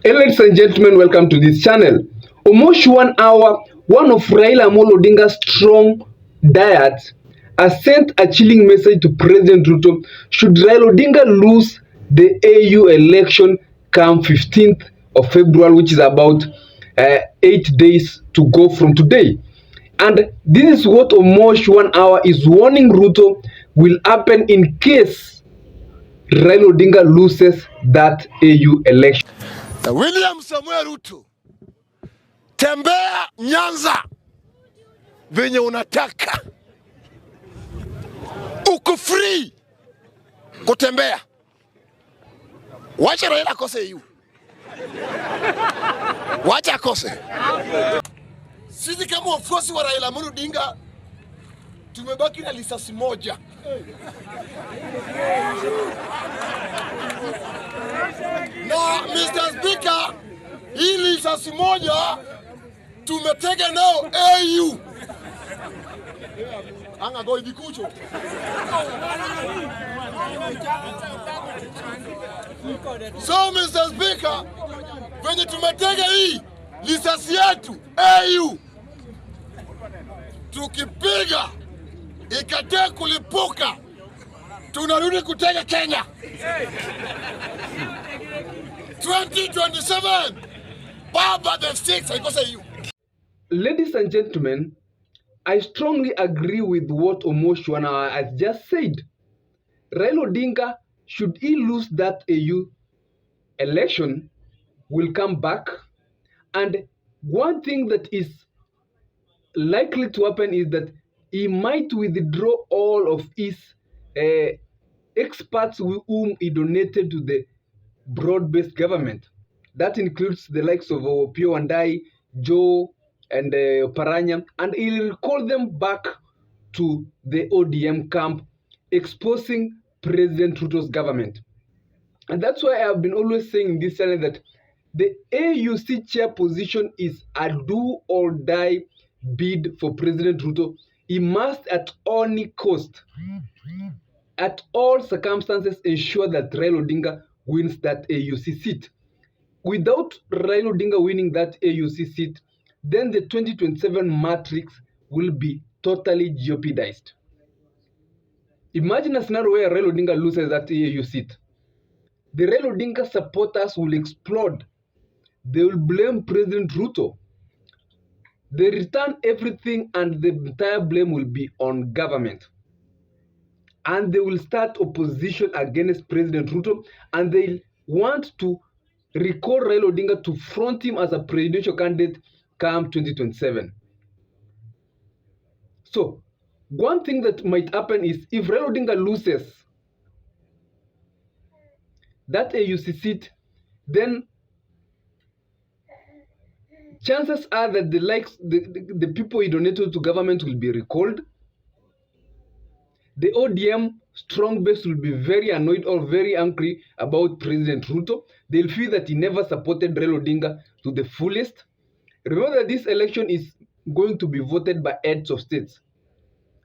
Hey, ladies and gentlemen, welcome to this channel. Omosh 1 hour, one of Raila Odinga's strong diet, has sent a chilling message to President Ruto. Should Raila Odinga lose the AU election come 15th of February, which is about 8 days to go from today. And this is what Omosh 1 hour is warning Ruto will happen in case Raila Odinga loses that AU election. William Samuel Ruto, tembea Nyanza venye unataka, uko free kutembea. Wacha Raila akose yu, wacha akose. Sisi kama wafuasi wa Raila Odinga tumebaki na lisasi moja. Na Mr. Speaker, hii lisasi moja tumetega nao AU. Anga go ibikucho. So Mr. Speaker, venye tumetega hii lisasi yetu AU, tukipiga ikate kulipuka, tunarudi kutega Kenya 2027. Baba the six, I say you. Ladies and gentlemen, I strongly agree with what Omosh has just said. Raila Odinga, should he lose that AU election, will come back. And one thing that is likely to happen is that he might withdraw all of his experts whom he donated to the broad-based government. That includes the likes of Pio Wandai, Joe, and Paranya, and he will call them back to the ODM camp, exposing President Ruto's government. And that's why I have been always saying in this channel that the AUC chair position is a do-or-die bid for President Ruto. He must at any cost, at all circumstances, ensure that Raila Odinga wins that AUC seat. Without Raila Odinga winning that AUC seat, then the 2027 matrix will be totally jeopardized. Imagine a scenario where Raila Odinga loses that AU seat. The Raila Odinga supporters will explode. They will blame President Ruto. They return everything and the entire blame will be on government. And they will start opposition against President Ruto, and they want to recall Raila Odinga to front him as a presidential candidate come 2027. So, one thing that might happen is if Raila Odinga loses that AUC seat, then chances are that the people he donated to government will be recalled. The ODM strong base will be very annoyed or very angry about President Ruto. They'll feel that he never supported Raila Odinga to the fullest. Remember that this election is going to be voted by heads of states.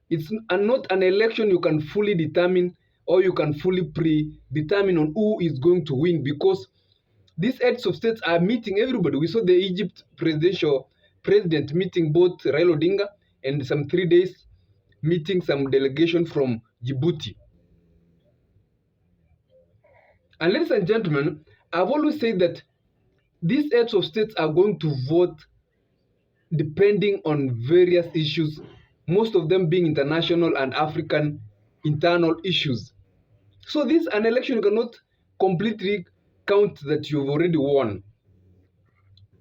It's not an election you can fully determine or you can fully predetermine on who is going to win, because these heads of states are meeting everybody. We saw the Egypt president meeting both Raila Odinga and some 3 days meeting some delegation from Djibouti. And ladies and gentlemen, I've always said that these heads of states are going to vote depending on various issues, most of them being international and African internal issues. So this is an election you cannot completely count that you've already won.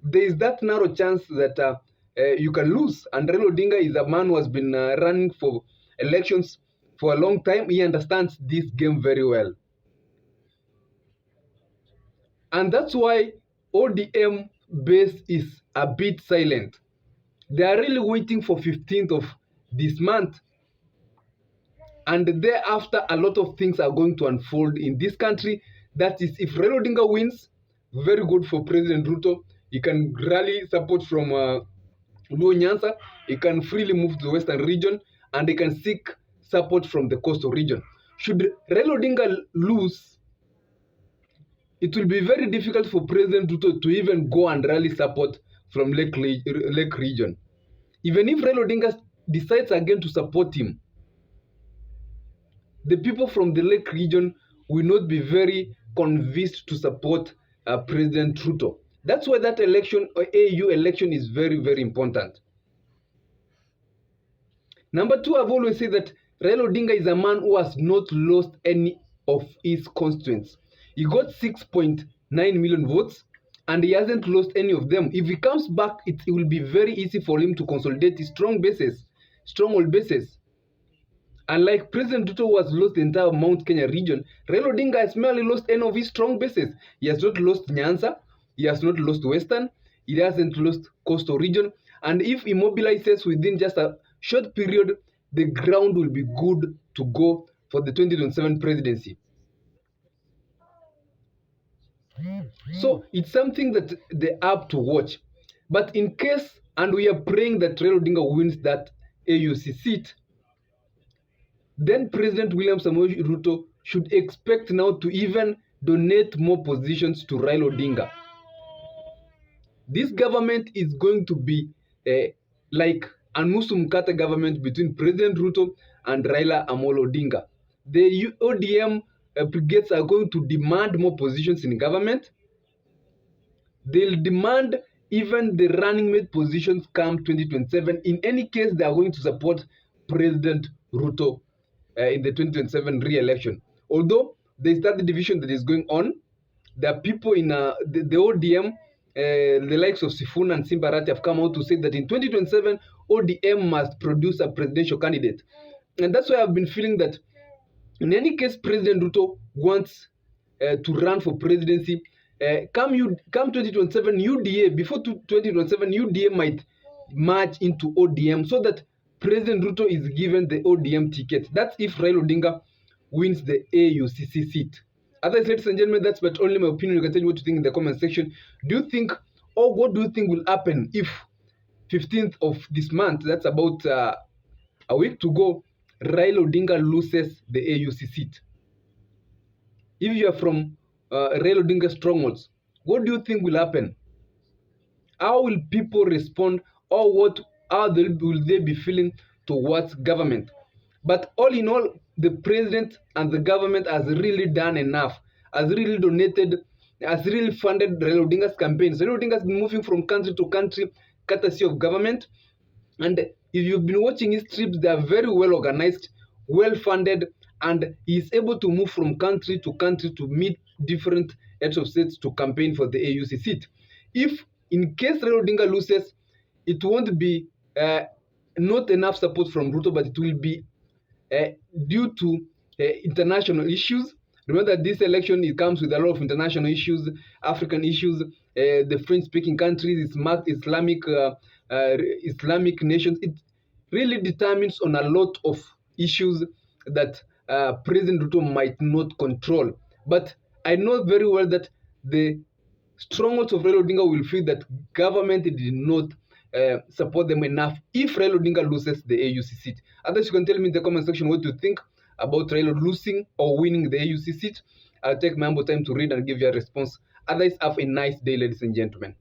There is that narrow chance that you can lose. And Raila Odinga is a man who has been running for elections for a long time. He understands this game very well. And that's why ODM base is a bit silent. They are really waiting for 15th of this month. And thereafter, a lot of things are going to unfold in this country. That is, if Raila Odinga wins, very good for President Ruto. He can rally support from Luo Nyanza. He can freely move to the western region, and he can seek support from the coastal region. Should Raila Odinga lose, it will be very difficult for President Ruto to even go and rally support from Lake region. Even if Raila Odinga decides again to support him, the people from the Lake region will not be very convinced to support President Ruto. That's why that election, or AU election, is very, very important. Number two, I've always said that Raila Odinga is a man who has not lost any of his constituents. He got 6.9 million votes and he hasn't lost any of them. If he comes back, it will be very easy for him to consolidate his stronghold bases. Unlike President Ruto, who has lost the entire Mount Kenya region, Raila Odinga has merely lost any of his strong bases. He has not lost Nyanza, he has not lost Western, he hasn't lost Coastal region, and if he mobilizes within just a short period, the ground will be good to go for the 2027 presidency. So it's something that they have to watch. But in case, and we are praying that Raila Odinga wins that AUC seat, then President William Samoei Ruto should expect now to even donate more positions to Raila Odinga. This government is going to be like a nusu mkate government between President Ruto and Raila Amolo Odinga. The ODM brigades are going to demand more positions in government. They'll demand even the running mate positions come 2027. In any case, they are going to support President Ruto in the 2027 re-election. Although there is that division that is going on, there are people in the ODM, the likes of Sifuna and Simbarati have come out to say that in 2027, ODM must produce a presidential candidate. And that's why I've been feeling that in any case, President Ruto wants to run for presidency. Come 2027 UDA, before 2027 UDA might merge into ODM so that President Ruto is given the ODM ticket. That's if Raila Odinga wins the AUCC seat. Otherwise, ladies and gentlemen, that's but only my opinion. You can tell me what you think in the comment section. Do you think, or what do you think will happen if 15th of this month, that's about a week to go, Raila Odinga loses the AUC seat? If you are from Raila Odinga strongholds, what do you think will happen? How will people respond, or how will they be feeling towards government? But all in all, the president and the government has really done enough, has really donated, has really funded Raila Odinga's campaigns. Raila Odinga has been moving from country to country, courtesy of government. And if you've been watching his trips, they are very well organized, well funded, and he is able to move from country to meet different heads of states to campaign for the AUC seat. If in case Raila Odinga loses, it won't be not enough support from Ruto, but it will be due to international issues. Remember that this election, it comes with a lot of international issues, African issues, the French-speaking countries, Islamic nations. It really determines on a lot of issues that President Ruto might not control. But I know very well that the strongholds of Raila Odinga will feel that government did not support them enough if Raila Odinga loses the AUC seat. Others, you can tell me in the comment section what you think about Raila losing or winning the AUC seat. I'll take my ample time to read and give you a response. Others, have a nice day, ladies and gentlemen.